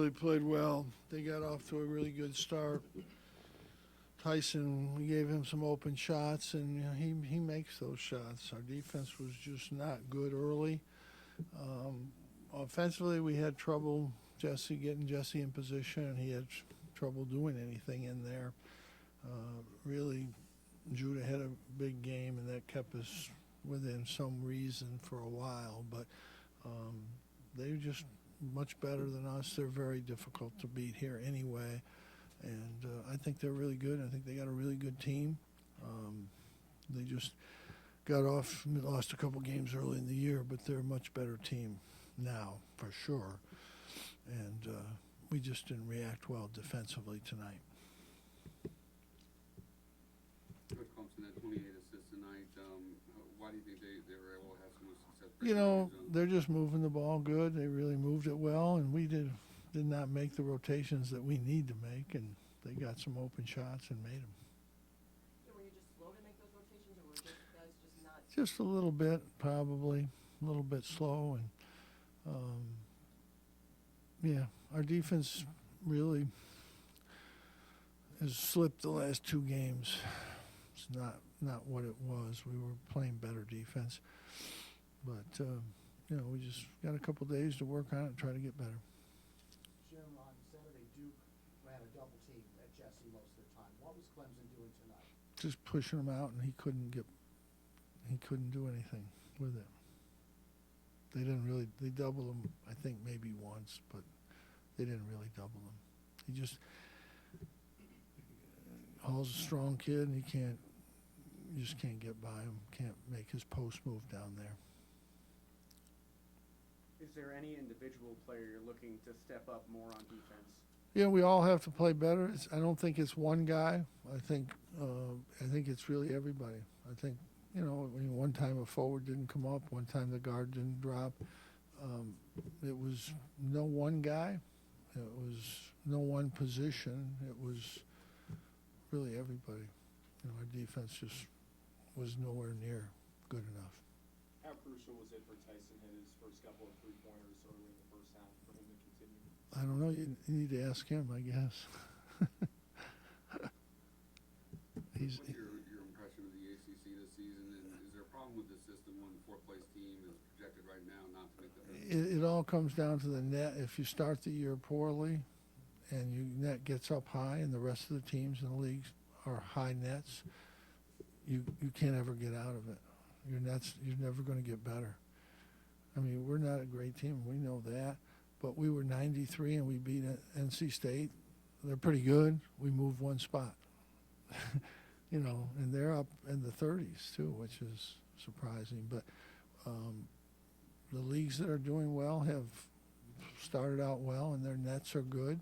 really played well. They got off to a really good start. Tyson, we gave him some open shots, and he makes those shots. Our defense was just not good early. Offensively, we had trouble getting Jesse in position, and he had trouble doing anything in there. Really, Judah had a big game, and that kept us within some reason for a while. But they're just much better than us. They're very difficult to beat here anyway. And I think they're really good. I think they got a really good team. They just lost a couple games early in the year, but they're a much better team now, for sure. And we just didn't react well defensively tonight. Coach Clemson had 28 assists tonight. Why do you think they were able to have so much success? They're just moving the ball good. They really moved it well, and we did not make the rotations that we need to make, and they got some open shots and made them. Were you just slow to make those rotations, or were those guys just not? Just a little bit, probably. A little bit slow. And, our defense really has slipped the last two games. It's not what it was. We were playing better defense. But, we just got a couple days to work on it and try to get better. Jim, on Saturday, Duke ran a double team at Jesse most of the time. What was Clemson doing tonight? Just pushing him out, and he couldn't do anything with it. They doubled him, I think, maybe once, but they didn't really double him. Hall's a strong kid, and you just can't get by him, can't make his post move down there. Is there any individual player you're looking to step up more on defense? Yeah, we all have to play better. I don't think it's one guy. I think it's really everybody. I think, one time a forward didn't come up, one time the guard didn't drop. It was no one guy. It was no one position. It was really everybody. Our defense just was nowhere near good enough. How crucial was it for Tyson hit his first couple of three-pointers early in the first half for him to continue? I don't know. You need to ask him, I guess. What's your impression of the ACC this season, and is there a problem with the system when the fourth-place team is projected right now not to make the? It all comes down to the net. If you start the year poorly, and your net gets up high, and the rest of the teams in the leagues are high nets, you can't ever get out of it. You're never going to get better. I mean, we're not a great team. We know that. But we were 93 and we beat NC State. They're pretty good. We moved one spot. And they're up in the 30s too, which is surprising. But the leagues that are doing well have started out well, and their nets are good.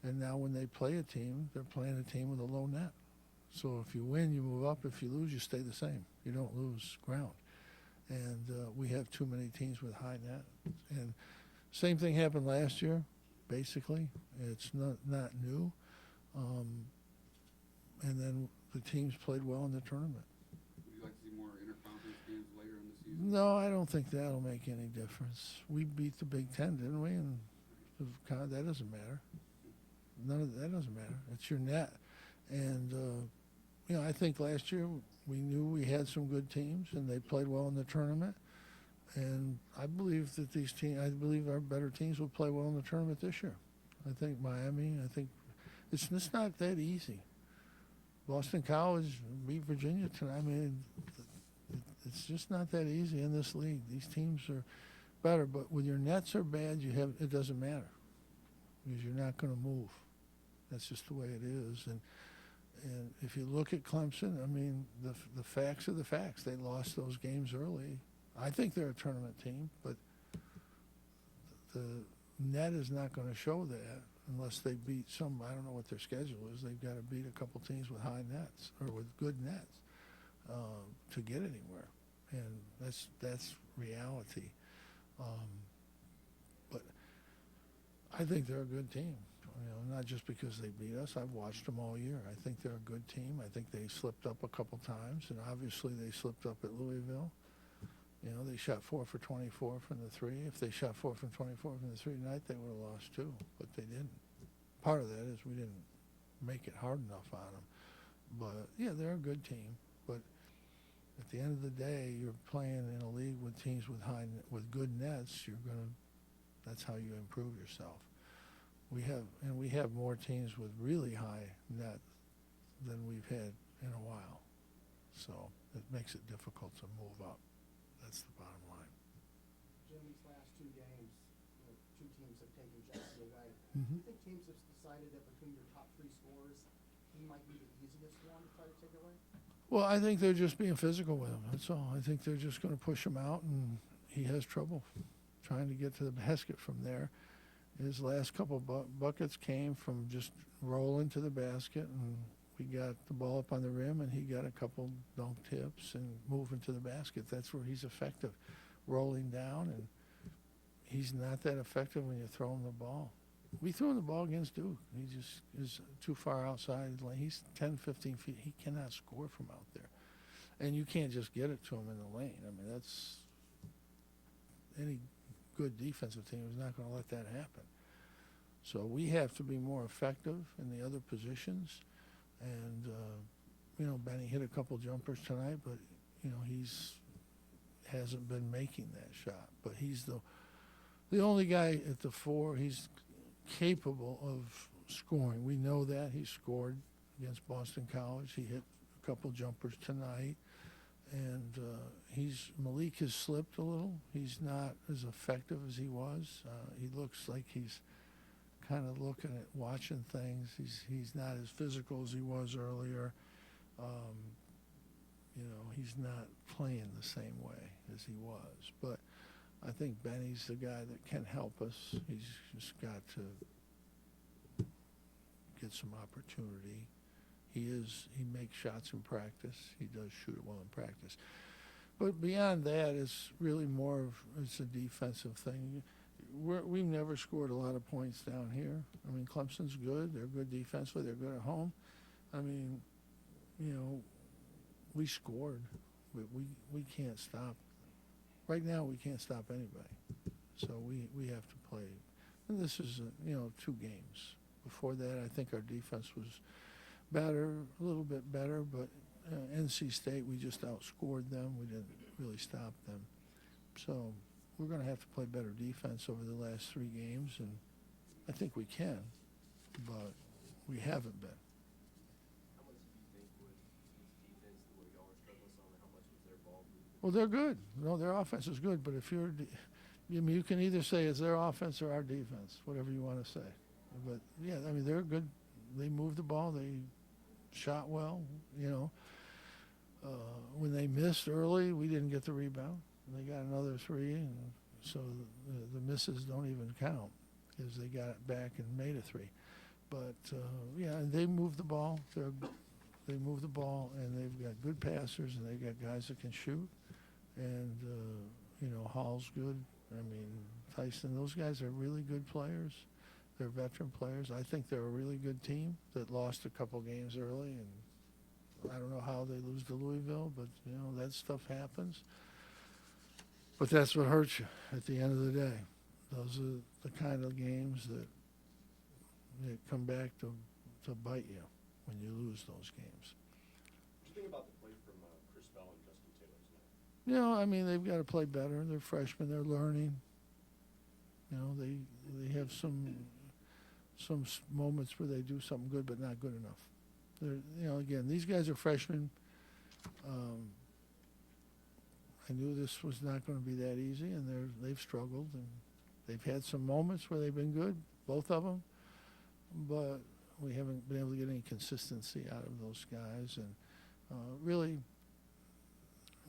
And now when they play a team, they're playing a team with a low net. So if you win, you move up. If you lose, you stay the same. You don't lose ground. And we have too many teams with high net. And same thing happened last year, basically. It's not new. And then the teams played well in the tournament. Would you like to see more interconference games later in the season? No, I don't think that'll make any difference. We beat the Big Ten, didn't we? And that doesn't matter. None of that doesn't matter. It's your net. And, I think last year we knew we had some good teams, and they played well in the tournament. And I believe that our better teams will play well in the tournament this year. I think Miami, it's just not that easy. Boston College beat Virginia tonight. I mean, it's just not that easy in this league. These teams are better, but when your nets are bad, it doesn't matter because you're not going to move. That's just the way it is. And if you look at Clemson, I mean, the facts are the facts. They lost those games early. I think they're a tournament team, but the net is not going to show that unless they beat I don't know what their schedule is. They've got to beat a couple teams with high nets or with good nets to get anywhere. And that's reality. But I think they're a good team. Not just because they beat us. I've watched them all year. I think they're a good team. I think they slipped up a couple times, and obviously they slipped up at Louisville. You know, they shot 4 for 24 from the three. If they shot 4 from 24 from the three tonight, they would have lost too, but they didn't. Part of that is we didn't make it hard enough on them. But yeah, they're a good team. But at the end of the day, you're playing in a league with teams with good nets. That's how you improve yourself. We have more teams with really high net than we've had in a while. So it makes it difficult to move up. That's the bottom line. Jim, these last two games, two teams have taken Jesse away. Mhm. Do you think teams have decided that between your top three scorers, he might be the easiest one to try to take away? Well, I think they're just being physical with him. That's all. I think they're just going to push him out, and he has trouble trying to get to the basket from there. His last couple buckets came from just rolling to the basket, and we got the ball up on the rim, and he got a couple dunk tips and moving to the basket. That's where he's effective, rolling down, and he's not that effective when you throw him the ball. We threw him the ball against Duke. He just is too far outside. He's 10, 15 feet. He cannot score from out there. And you can't just get it to him in the lane. I mean, that's any good defensive team is not going to let that happen. So we have to be more effective in the other positions. And, Benny hit a couple jumpers tonight, but, hasn't been making that shot. But he's the only guy at the four. He's capable of scoring. We know that. He scored against Boston College. He hit a couple jumpers tonight. And Malik has slipped a little. He's not as effective as he was. He looks like he's kind of looking at watching things. He's not as physical as he was earlier. He's not playing the same way as he was. But I think Benny's the guy that can help us. He's just got to get some opportunity. He makes shots in practice. He does shoot it well in practice. But beyond that, it's really it's a defensive thing. We've never scored a lot of points down here. I mean, Clemson's good. They're good defensively. They're good at home. I mean, we scored, but we can't stop. Right now, we can't stop anybody. So we have to play. And this is, 2 games. Before that, I think our defense was better, a little bit better, but NC State, we just outscored them. We didn't really stop them. So we're going to have to play better defense over the last 3 games, and I think we can, but we haven't been. How much do you think with defense, the way y'all are struggling some, how much was their ball movement? Well, they're good. No, their offense is good, but if you can either say it's their offense or our defense, whatever you want to say. But, yeah, I mean, they're good. They moved the ball. They shot well, When they missed early, we didn't get the rebound. They got another 3, and so the misses don't even count because they got it back and made a 3. But, and they moved the ball. They move the ball, and they've got good passers, and they've got guys that can shoot. And, Hall's good. I mean, Tyson, those guys are really good players. They're veteran players. I think they're a really good team that lost a couple games early, and I don't know how they lose to Louisville, but, that stuff happens. But that's what hurts you at the end of the day. Those are the kind of games that come back to bite you when you lose those games. What do you think about the play from Chris Bell and Justin Taylor tonight? I mean, they've got to play better. They're freshmen. They're learning. They have some moments where they do something good, but not good enough. They're, again, these guys are freshmen. I knew this was not going to be that easy, and they've struggled, and they've had some moments where they've been good, both of them, but we haven't been able to get any consistency out of those guys, and really,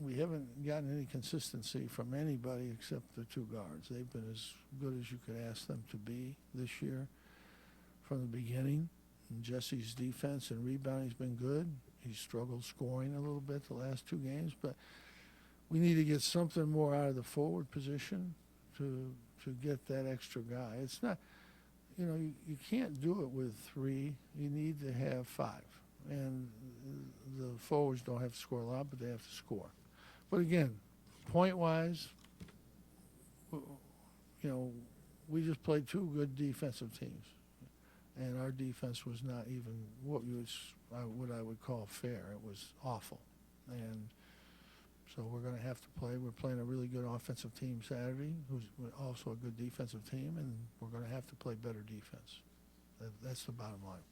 we haven't gotten any consistency from anybody except the 2 guards. They've been as good as you could ask them to be this year from the beginning. And Jesse's defense and rebounding has been good. He's struggled scoring a little bit the last 2 games, but we need to get something more out of the forward position to get that extra guy. It's not, you can't do it with 3. You need to have 5. And the forwards don't have to score a lot, but they have to score. But again, point-wise, you know, we just played two good defensive teams, and our defense was not even what I would call fair. It was awful, and so we're going to have to play. We're playing a really good offensive team Saturday, who's also a good defensive team, and we're going to have to play better defense. That's the bottom line.